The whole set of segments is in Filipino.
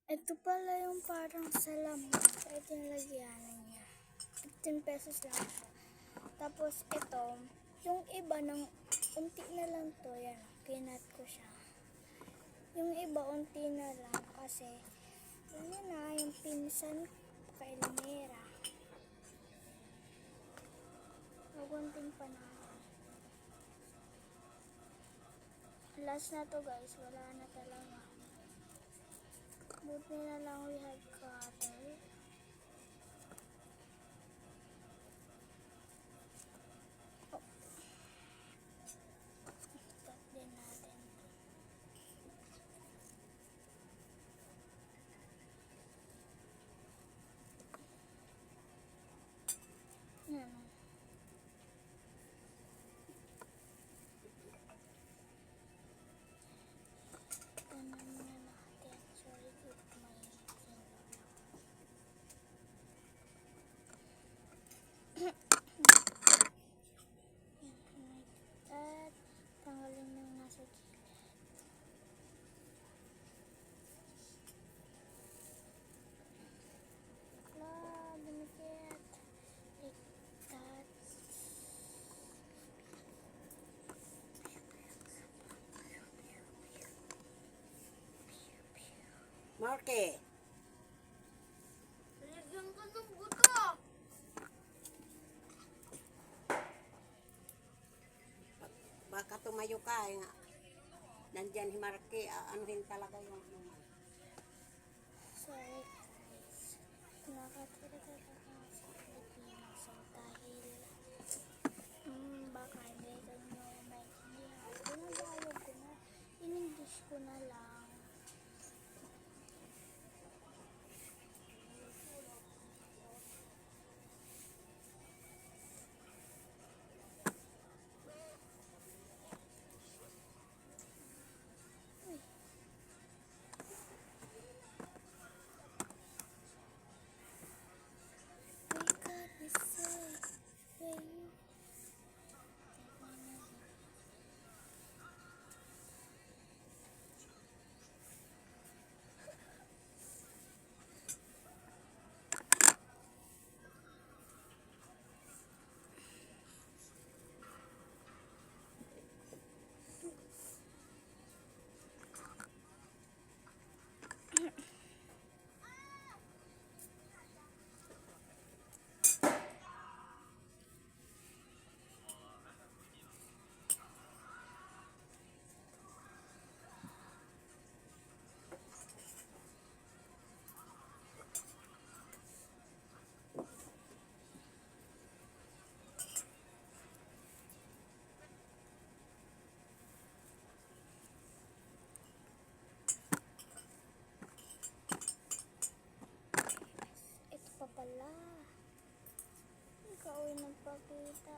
Ito pala yung parang salamin. Ito yung lagyanan niya. 15 pesos lang siya. Tapos ito, yung iba ng unti na lang to. Yan, kinat ko siya. Yung iba unti na lang kasi yun na yung pinsan kay Lumera. Magunting pa na. Last na to guys, wala na talaga. Buti na lang we have cutter. Oh. Stop din natin. Yan. Tanan na natin. Sorry if may at tanggalin mo yung nasa gilid. Dumikit. Like that. Marke, Lagyan ko ng buto. baka tumayo ka. Nandyan si Marke, anuhin talaga yung Sorry guys. Nakatira talaga ako sa Pilipinas dahil baka hindi ganyo maintindihan. Tinagalog ko na. In-English ko na lang. Ito pa pala. Ikaw ay nagpakita.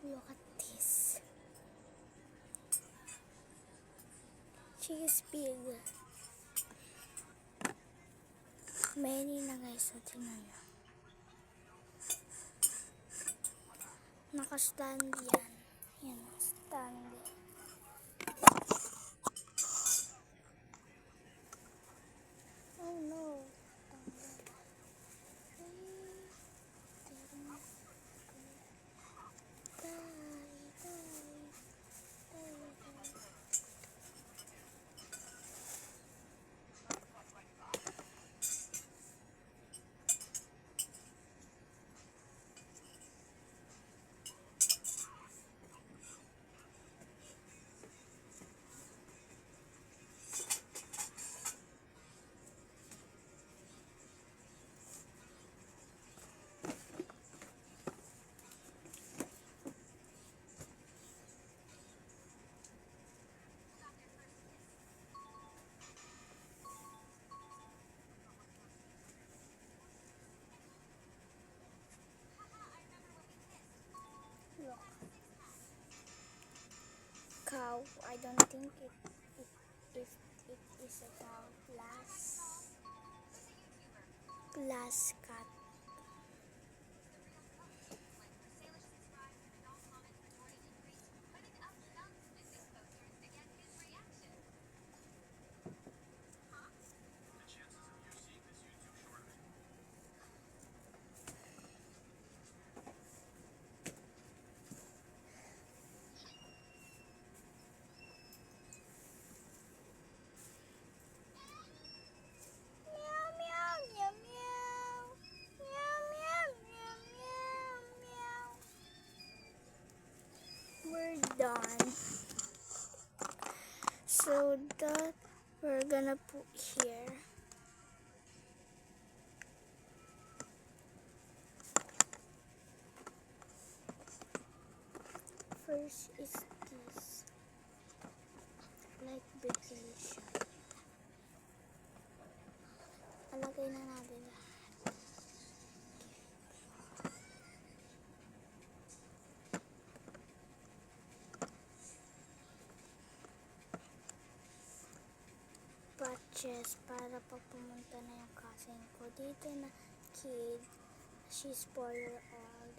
Look at this. Cheese pig. Many na guys sa tinan nyo. Naka-stand yan. Yan, stand. Oh no. I don't think it is about glass cut. Meow meow meow meow meow meow meow meow meow. We're done. So that we're gonna put here. First is this, like vacation. Alagay na natin lahat. Patches para pag pumunta na yung cousin ko dito na kid, she's 4-year-old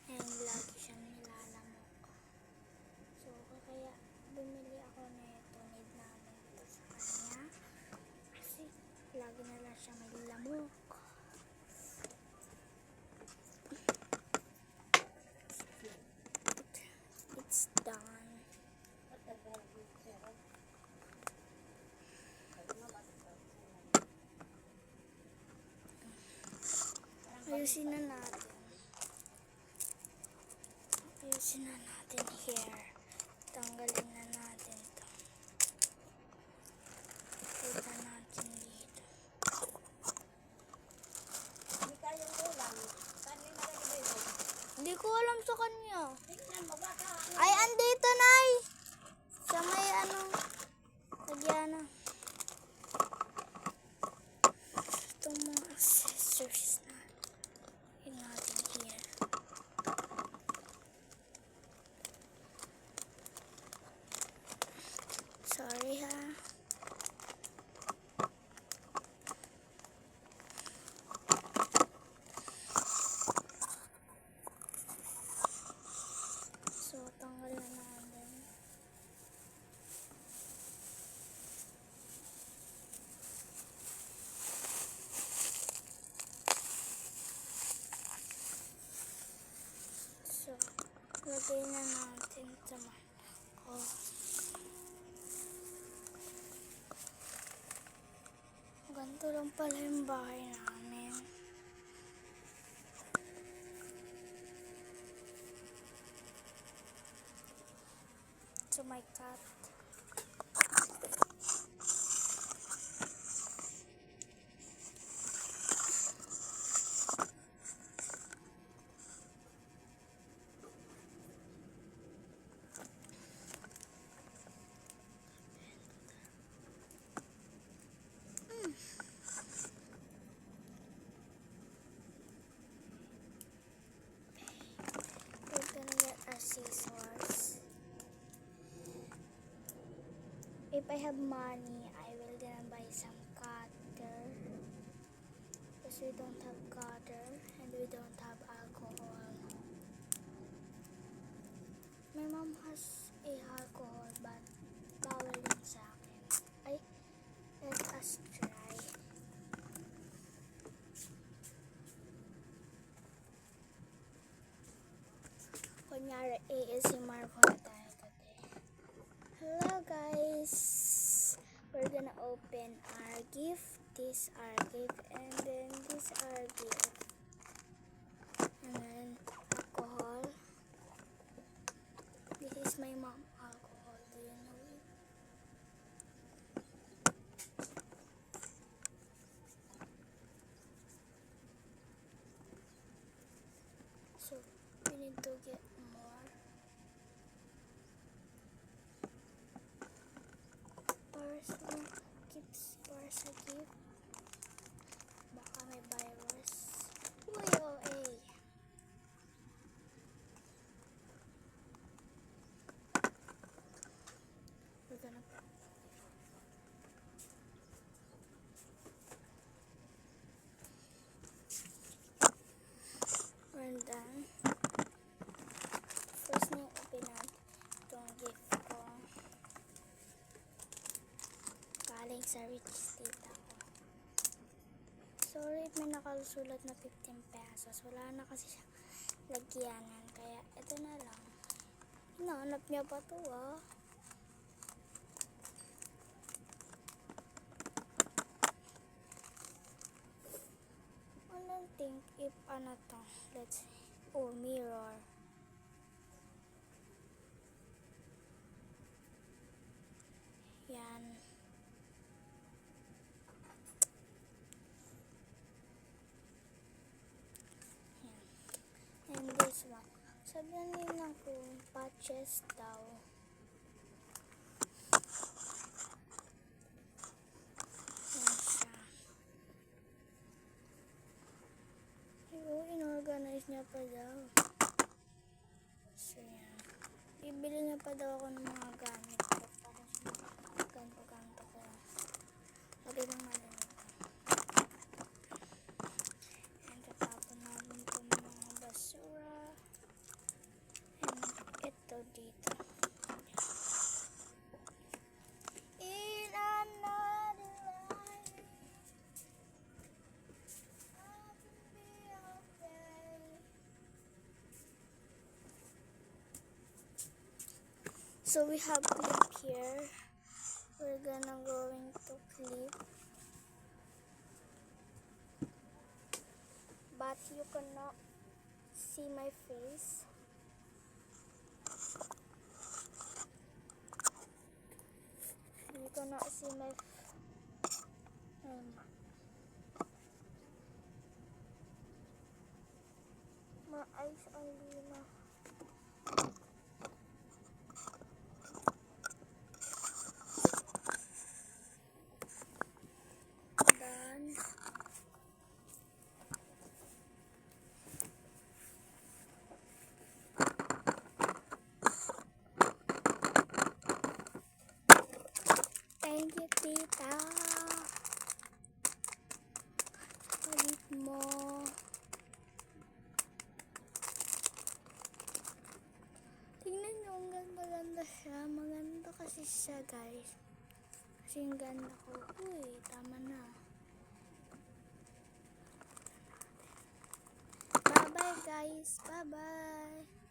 and lagi siyang nilalamok. So kaya bumili ako nito, need namin ito sa kanya kasi lagi na lang siya may lamok. It's done. Ayusin na natin. Ayusin na natin here. Tanggalin na natin to. Kita natin dito. Hindi kayong ulam. Saan yung nalagay mo? Hindi ko alam sa kanya. Tingnan mo baka Ay, andito, Nay! Sa may lagyan na. Itong mga accessories na. Yung natin here. Sorry ha. So, tanggal na natin. So, lagay na natin sa ganito lang pala yung bahay namin. So, my cat. We're gonna get our scissors. If I have money, I will gonna buy some cutter. Because we don't have cutter and we don't have alcohol. My mom has a alcohol but bawal din sa akin. Ay, let us try. Kunyari, ASMR muna tayo today. Hello guys! We're gonna open our gift. This our gift and then this our gift. And then alcohol. This is my mom alcohol. Do you know it? So we need to get more. Parcel keeps parcel gift. Baka may virus. Uy, OA. sa Rich's tita ko. Sorry, may nakasulat na 15 pesos. Wala na kasi siya lagyanan. Kaya, ito na lang. Hinahanap niya pa to, ah. I don't think if ano to. Let's see. Oh, mirror. Yan. And this one. Sabihan nila ko, patches daw. Yan siya. Ayun, inorganize niya pa daw. So, yan. Bibili niya pa daw ako ng mga gamit ko. Para sa ganto-ganto ko. Lagi lang natin ito. And tatapon natin ito ng mga basura. And ito dito. In another life, I can be okay. So we have clip here. We're going to clip. But you cannot see my face. You cannot see my eyes only na. Done. Thank you, tita. Ulit mo. Tingnan nyo, ang ganda-ganda siya. Maganda kasi siya, guys. Kasi yung ganda ko. Uy, tama na. Bye-bye, guys. Bye-bye.